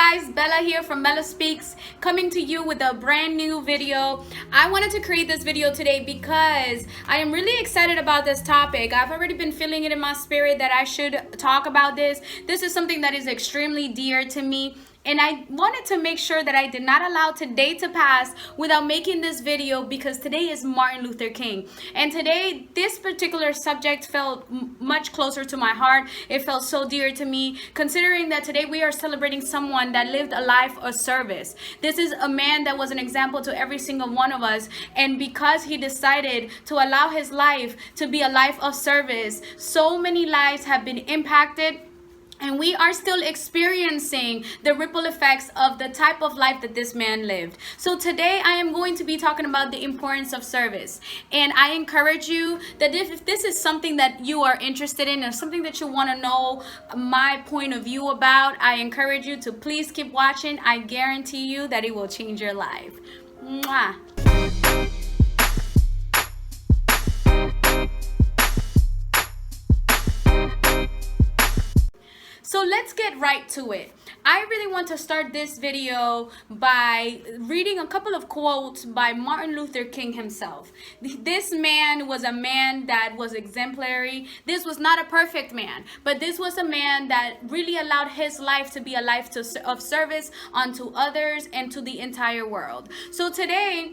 guys, Bella here from Bella Speaks, coming to you with a brand new video. I wanted to create this video today because I am really excited about this topic. I've already been feeling it in my spirit that I should talk about this. This is something that is extremely dear to me. And I wanted to make sure that I did not allow today to pass without making this video, because today is Martin Luther King. And today, this particular subject felt much closer to my heart. It felt so dear to me, considering that today we are celebrating someone that lived a life of service. This is a man that was an example to every single one of us. And because he decided to allow his life to be a life of service, so many lives have been impacted. And we are still experiencing the ripple effects of the type of life that this man lived. So today I am going to be talking about the importance of service. And I encourage you that if this is something that you are interested in or something that you want to know my point of view about, I encourage you to please keep watching. I guarantee you that it will change your life. Mwah. So let's get right to it. I really want to start this video by reading a couple of quotes by Martin Luther King himself. This man was a man that was exemplary. This was not a perfect man, but this was a man that really allowed his life to be a life of service unto others and to the entire world. So today,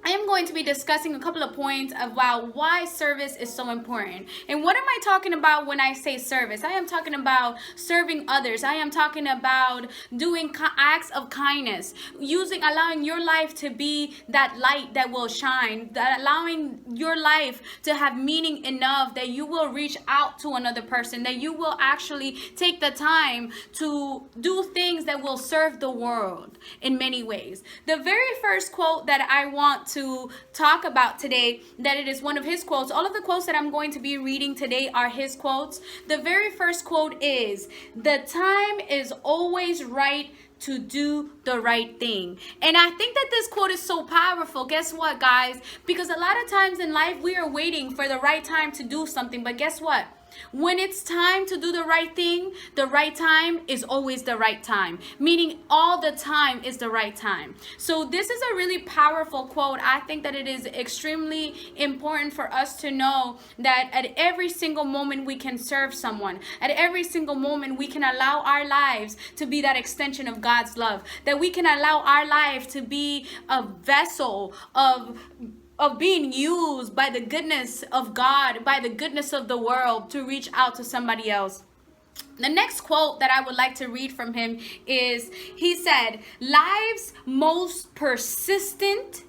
I am going to be discussing a couple of points about why service is so important. And what am I talking about when I say service? I am talking about serving others. I am talking about doing acts of kindness, allowing your life to be that light that will shine, that allowing your life to have meaning enough that you will reach out to another person, that you will actually take the time to do things that will serve the world in many ways. The very first quote that I want to talk about today, that it is one of his quotes. All of the quotes that I'm going to be reading today are his quotes. The very first quote is, "The time is always right to do the right thing." And I think that this quote is so powerful. Guess what, guys? Because a lot of times in life, we are waiting for the right time to do something. But guess what? When it's time to do the right thing, the right time is always the right time. Meaning all the time is the right time. So this is a really powerful quote. I think that it is extremely important for us to know that at every single moment we can serve someone. At every single moment we can allow our lives to be that extension of God's love. That we can allow our life to be a vessel of being used by the goodness of God, by the goodness of the world, to reach out to somebody else. The next quote that I would like to read from him is, he said, "Life's most persistent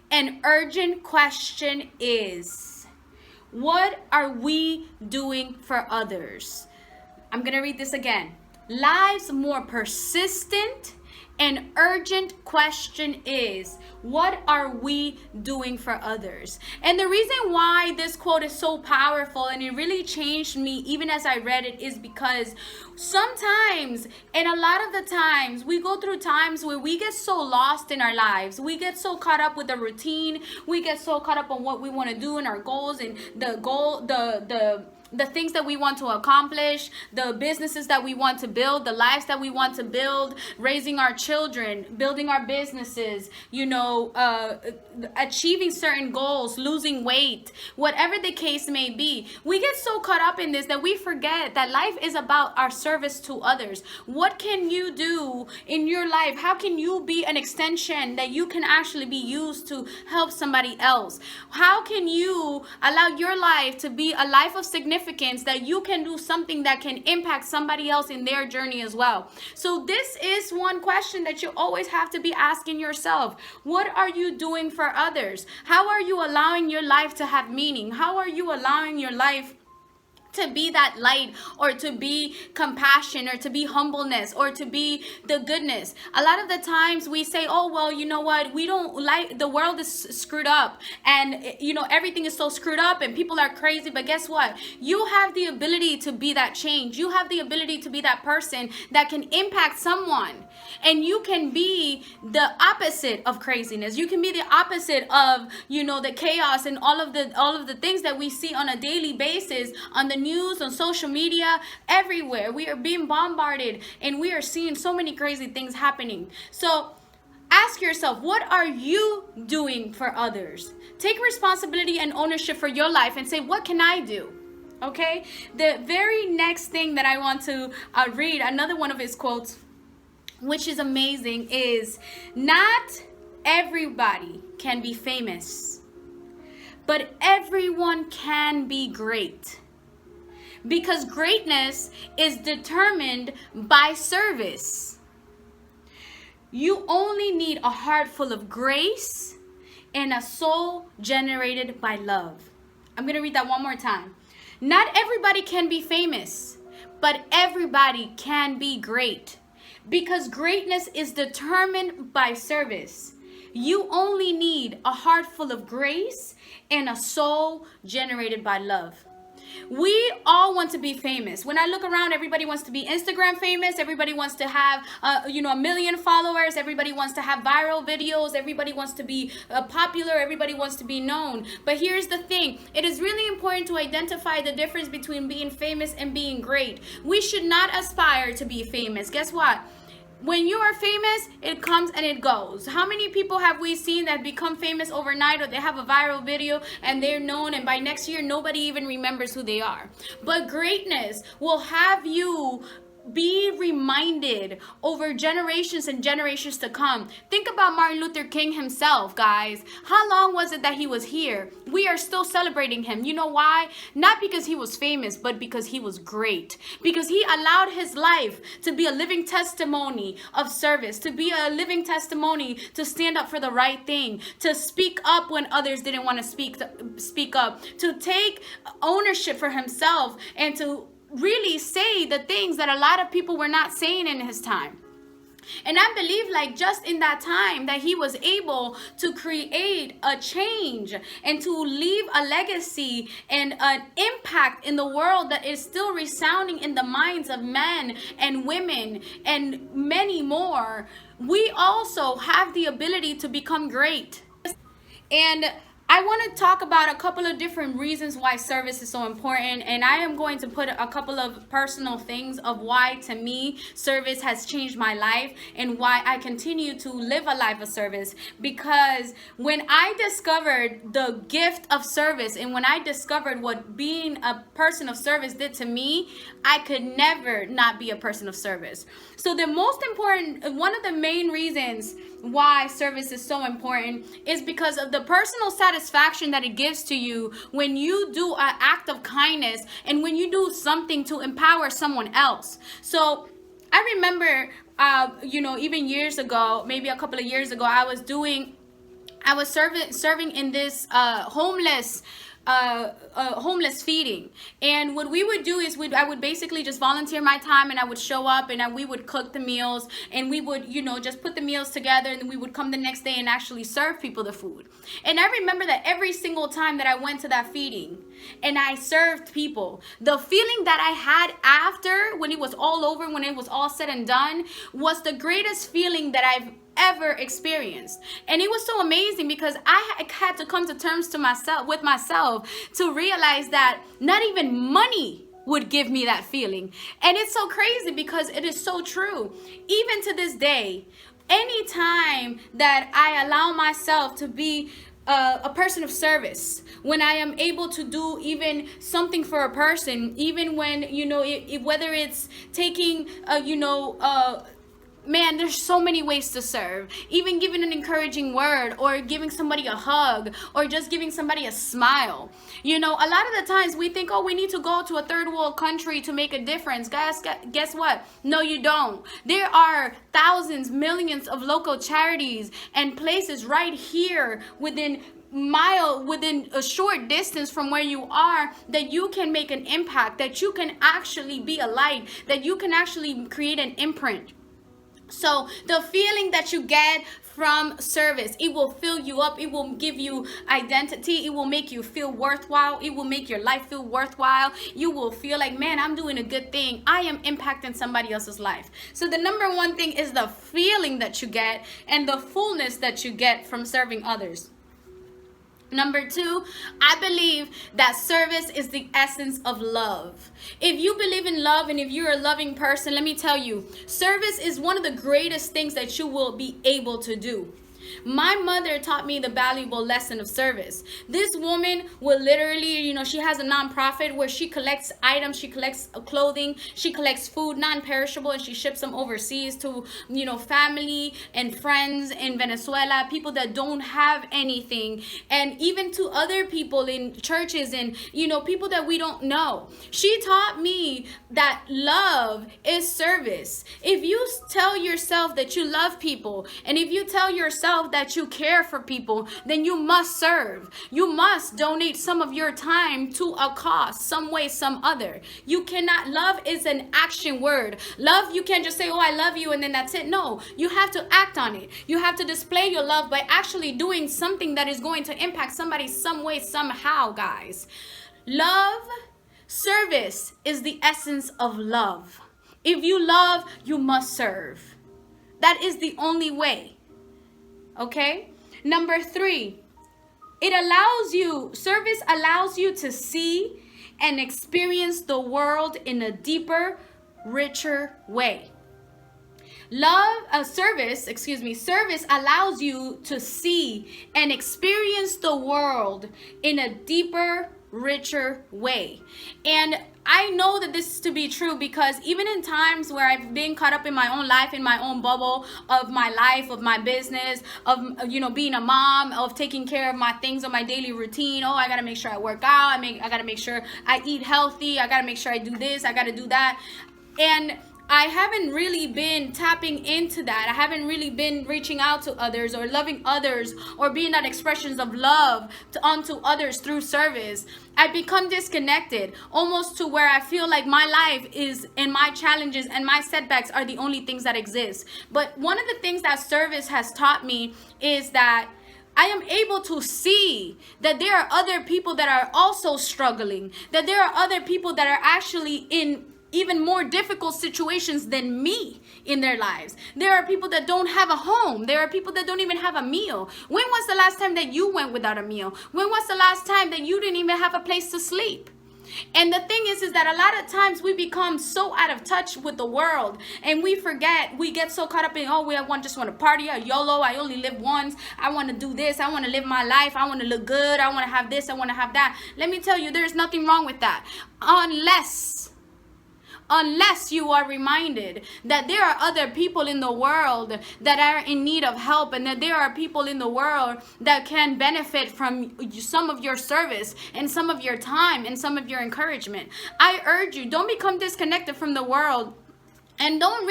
and urgent question is, what are we doing for others?" I'm going to read this again. Life's more persistent and urgent question is, what are we doing for others? And the reason why this quote is so powerful and it really changed me even as I read it is because sometimes, and a lot of the times, we go through times where we get so lost in our lives. We get so caught up with the routine. We get so caught up on what we want to do and our goals and the things that we want to accomplish, the businesses that we want to build, the lives that we want to build, raising our children, building our businesses, achieving certain goals, losing weight, whatever the case may be. We get so caught up in this that we forget that life is about our service to others. What can you do in your life? How can you be an extension that you can actually be used to help somebody else? How can you allow your life to be a life of significance, that you can do something that can impact somebody else in their journey as well? So this is one question that you always have to be asking yourself. What are you doing for others? How are you allowing your life to have meaning? How are you allowing your life to be that light, or to be compassion, or to be humbleness, or to be the goodness? A lot of the times we say, oh, well, you know what, we don't like, the world is screwed up, and everything is so screwed up and people are crazy. But guess what? You have the ability to be that change. You have the ability to be that person that can impact someone. And you can be the opposite of craziness. You can be the opposite of, the chaos and all of the things that we see on a daily basis on the news, on social media, everywhere. We are being bombarded and we are seeing so many crazy things happening. So ask yourself, what are you doing for others? Take responsibility and ownership for your life and say, what can I do? Okay? The very next thing that I want to read, another one of his quotes, which is amazing, is not everybody can be famous, but everyone can be great. Because greatness is determined by service. You only need a heart full of grace and a soul generated by love. I'm going to read that one more time. Not everybody can be famous, but everybody can be great. Because greatness is determined by service. You only need a heart full of grace and a soul generated by love. We all want to be famous. When I look around, everybody wants to be Instagram famous. Everybody wants to have, a million followers. Everybody wants to have viral videos. Everybody wants to be popular. Everybody wants to be known. But here's the thing. It is really important to identify the difference between being famous and being great. We should not aspire to be famous. Guess what? When you are famous, it comes and it goes. How many people have we seen that become famous overnight, or they have a viral video and they're known, and by next year nobody even remembers who they are? But greatness will have you be reminded over generations and generations to come. Think about Martin Luther King himself, guys. How long was it that he was here? We are still celebrating him. You know why? Not because he was famous, but because he was great. Because he allowed his life to be a living testimony of service, to be a living testimony to stand up for the right thing, to speak up when others didn't want to speak up, to take ownership for himself, and to really say the things that a lot of people were not saying in his time. And I believe, like, just in that time that he was able to create a change and to leave a legacy and an impact in the world that is still resounding in the minds of men and women and many more. We also have the ability to become great. And I want to talk about a couple of different reasons why service is so important, and I am going to put a couple of personal things of why, to me, service has changed my life and why I continue to live a life of service. Because when I discovered the gift of service and when I discovered what being a person of service did to me, I could never not be a person of service. So the most important, one of the main reasons why service is so important is because of the personal satisfaction that it gives to you when you do an act of kindness and when you do something to empower someone else. So I remember, even years ago, maybe a couple of years ago, I was serving in this homeless feeding. And what we would do is I would basically just volunteer my time, and I would show up and we would cook the meals, and we would just put the meals together, and then we would come the next day and actually serve people the food. And I remember that every single time that I went to that feeding and I served people, the feeling that I had after, when it was all over, when it was all said and done, was the greatest feeling that I've ever experienced. And it was so amazing because I had to come to terms with myself to realize that not even money would give me that feeling. And it's so crazy because it is so true. Even to this day, anytime that I allow myself to be a person of service, when I am able to do even something for a person, even when, whether it's taking, man, there's so many ways to serve. Even giving an encouraging word, or giving somebody a hug, or just giving somebody a smile. A lot of the times we think, we need to go to a third world country to make a difference. Guys, guess what? No, you don't. There are thousands, millions of local charities and places right here within a short distance from where you are, that you can make an impact, that you can actually be a light, that you can actually create an imprint. So the feeling that you get from service, it will fill you up. It will give you identity. It will make you feel worthwhile. It will make your life feel worthwhile. You will feel like, man, I'm doing a good thing. I am impacting somebody else's life. So the number one thing is the feeling that you get and the fullness that you get from serving others. Number two, I believe that service is the essence of love. If you believe in love and if you're a loving person, let me tell you, service is one of the greatest things that you will be able to do. My mother taught me the valuable lesson of service. This woman will literally, she has a nonprofit where she collects items, she collects clothing, she collects food, non-perishable, and she ships them overseas to, family and friends in Venezuela, people that don't have anything, and even to other people in churches and, people that we don't know. She taught me that love is service. If you tell yourself that you love people, and if you tell yourself that you care for people, then you must serve. You must donate some of your time to a cause, some way, some other. You cannot, love is an action word. Love, you can't just say, oh, I love you, and then that's it. No, you have to act on it. You have to display your love by actually doing something that is going to impact somebody some way, somehow, guys. Love, service is the essence of love. If you love, you must serve. That is the only way. Okay? Number three, service allows you to see and experience the world in a deeper, richer way. Service allows you to see and experience the world in a deeper, richer way. And I know that this is to be true because even in times where I've been caught up in my own life, in my own bubble of my life, of my business, of, being a mom, of taking care of my things on my daily routine. Oh, I got to make sure I work out. I got to make sure I eat healthy. I got to make sure I do this. I got to do that. And I haven't really been tapping into that. I haven't really been reaching out to others or loving others or being that expressions of love onto others through service. I've become disconnected almost to where I feel like my life is, and my challenges and my setbacks are the only things that exist. But one of the things that service has taught me is that I am able to see that there are other people that are also struggling, that there are other people that are actually in even more difficult situations than me in their lives. There are people that don't have a home. There are people that don't even have a meal. When was the last time that you went without a meal? When was the last time that you didn't even have a place to sleep? And the thing is that a lot of times we become so out of touch with the world and we forget, we get so caught up in, just want to party, or YOLO, I only live once, I want to do this, I want to live my life, I want to look good, I want to have this, I want to have that. Let me tell you, there's nothing wrong with that. Unless you are reminded that there are other people in the world that are in need of help, and that there are people in the world that can benefit from some of your service and some of your time and some of your encouragement. I urge you, don't become disconnected from the world. And don't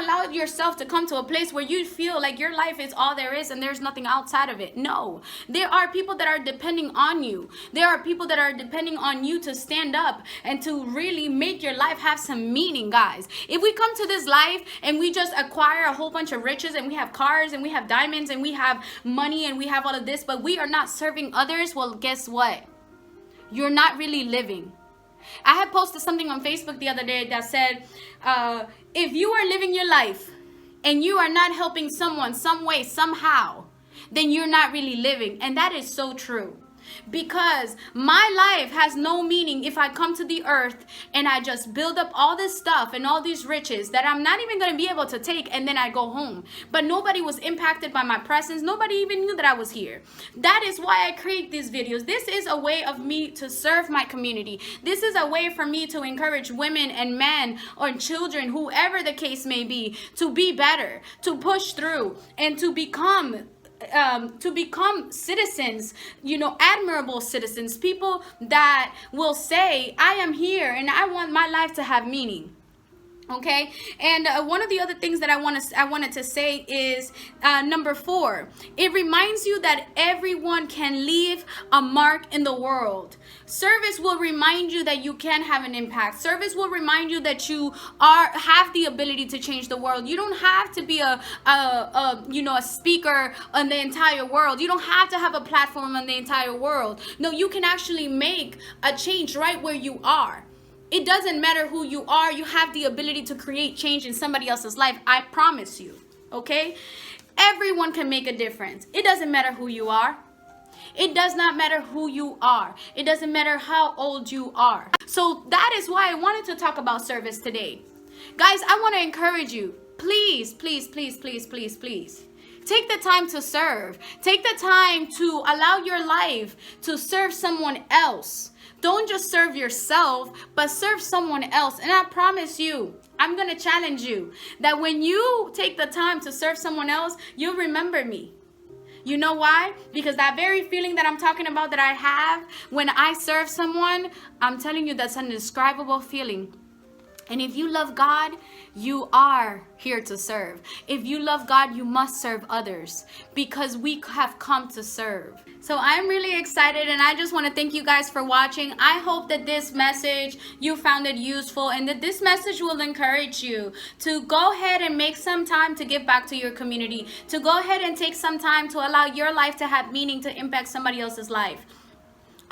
allow yourself to come to a place where you feel like your life is all there is and there's nothing outside of it. No, there are people that are depending on you. There are people that are depending on you to stand up and to really make your life have some meaning, guys. If we come to this life and we just acquire a whole bunch of riches and we have cars and we have diamonds and we have money and we have all of this, but we are not serving others, well, guess what? You're not really living. I had posted something on Facebook the other day that said, if you are living your life and you are not helping someone some way, somehow, then you're not really living. And that is so true. Because my life has no meaning if I come to the earth and I just build up all this stuff and all these riches that I'm not even going to be able to take, and then I go home. But nobody was impacted by my presence. Nobody even knew that I was here. That is why I create these videos. This is a way of me to serve my community. This is a way for me to encourage women and men or children, whoever the case may be, to be better, to push through, and to become citizens, admirable citizens, people that will say, I am here and I want my life to have meaning. Okay, and one of the other things that I wanted to say is number 4. It reminds you that everyone can leave a mark in the world. Service will remind you that you can have an impact. Service will remind you that you have the ability to change the world. You don't have to be a speaker on the entire world. You don't have to have a platform on the entire world. No, you can actually make a change right where you are. It doesn't matter who you are. You have the ability to create change in somebody else's life. I promise you. Okay? Everyone can make a difference. It doesn't matter who you are. It does not matter who you are. It doesn't matter how old you are. So that is why I wanted to talk about service today. Guys, I want to encourage you. Please, please, please, please, please, please. Take the time to serve. Take the time to allow your life to serve someone else. Don't just serve yourself, but serve someone else. And I promise you, I'm going to challenge you that when you take the time to serve someone else, you'll remember me. You know why? Because that very feeling that I'm talking about that I have when I serve someone, I'm telling you, that's an indescribable feeling. And if you love God, you are here to serve. If you love God, you must serve others because we have come to serve. So I'm really excited, and I just want to thank you guys for watching. I hope that this message, you found it useful, and that this message will encourage you to go ahead and make some time to give back to your community, to go ahead and take some time to allow your life to have meaning, to impact somebody else's life.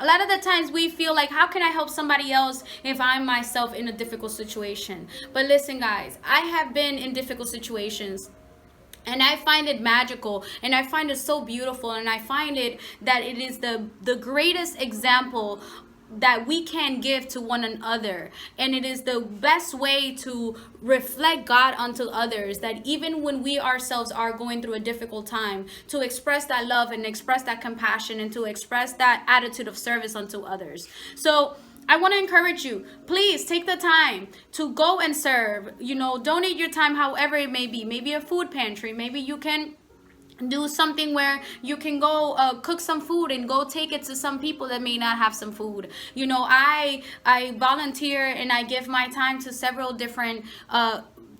A lot of the times we feel like, how can I help somebody else if I'm myself in a difficult situation? But listen, guys, I have been in difficult situations. And I find it magical, and I find it so beautiful, and I find it that it is the greatest example that we can give to one another, and it is the best way to reflect God unto others, that even when we ourselves are going through a difficult time, to express that love and express that compassion and to express that attitude of service unto others. So I want to encourage you, please take the time to go and serve. Donate your time however it may be. Maybe a food pantry. Maybe you can do something where you can go cook some food and go take it to some people that may not have some food. I volunteer and I give my time to several different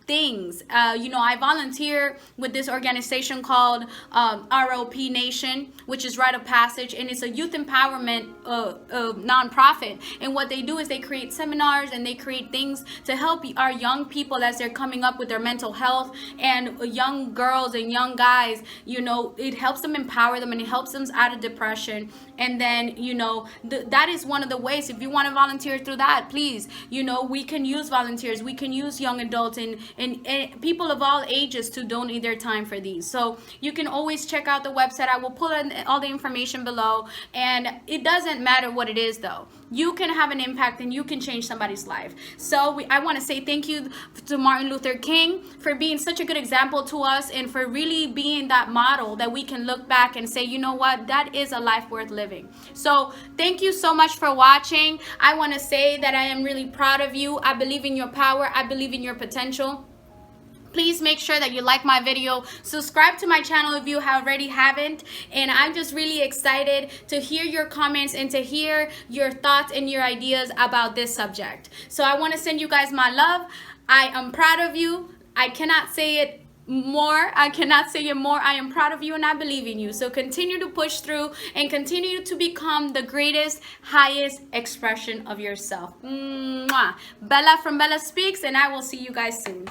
things. I volunteer with this organization called ROP Nation, which is Rite of Passage, and it's a youth empowerment nonprofit. And what they do is they create seminars and they create things to help our young people as they're coming up with their mental health, and young girls and young guys. It helps them empower them, and it helps them out of depression. And then that is one of the ways. If you want to volunteer through that, please, we can use volunteers, we can use young adults and people of all ages to donate their time for these. So you can always check out the website. I will put in all the information below. And it doesn't matter what it is, though. You can have an impact and you can change somebody's life. So I want to say thank you to Martin Luther King for being such a good example to us, and for really being that model that we can look back and say, you know what, that is a life worth living. So thank you so much for watching. I want to say that I am really proud of you. I believe in your power. I believe in your potential. Please make sure that you like my video, subscribe to my channel if you already haven't, and I'm just really excited to hear your comments and to hear your thoughts and your ideas about this subject. So I want to send you guys my love. I am proud of you. I cannot say it more. I cannot say it more. I am proud of you and I believe in you. So continue to push through and continue to become the greatest, highest expression of yourself. Mwah. Bella from Bella Speaks, and I will see you guys soon.